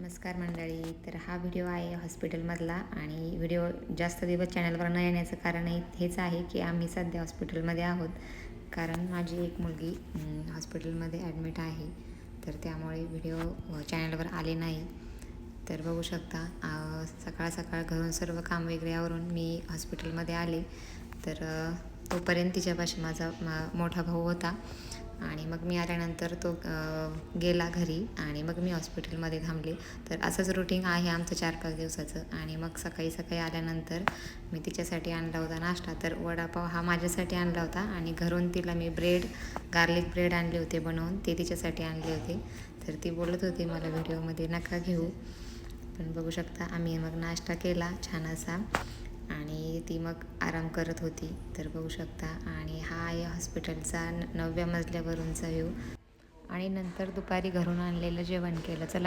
नमस्कार मंडळी. तर हा व्हिडिओ आहे हॉस्पिटलमधला आणि व्हिडिओ जास्त दिवस चॅनलवर न येण्याचं कारण हेच आहे की आम्ही सध्या हॉस्पिटलमध्ये आहोत. कारण माझी एक मुलगी हॉस्पिटलमध्ये ॲडमिट आहे. तर त्यामुळे व्हिडिओ चॅनलवर आले नाही. तर बघू शकता सकाळ सकाळ घरून सर्व काम वगैरे आवरून मी हॉस्पिटलमध्ये आले. तर तोपर्यंत तिच्यापाशी माझा मोठा भाऊ होता आणि मग मी आल्यानंतर तो गेला घरी आणि मग मी हॉस्पिटलमध्ये थांबले. तर असंच रुटीन आहे आमचं 4-5 दिवसाचं. आणि मग सकाळी सकाळी आल्यानंतर मी तिच्यासाठी आणला होता नाश्ता. तर वडापाव हा माझ्यासाठी आणला होता आणि घरून तिला मी गार्लिक ब्रेड आणले होते बनवून, ते तिच्यासाठी आणले होते. तर ती बोलत होती मला व्हिडिओमध्ये नका घेऊ, पण बघू शकता आम्ही मग नाश्ता केला छान असा आणि ती मग आराम करत होती. तर बघू शकता. आणि हा आहे हॉस्पिटलचा 9व्या मजल्यावरूनचा व्ह्यू. आणि नंतर दुपारी घरून आणलेलं जेवण केलं. चला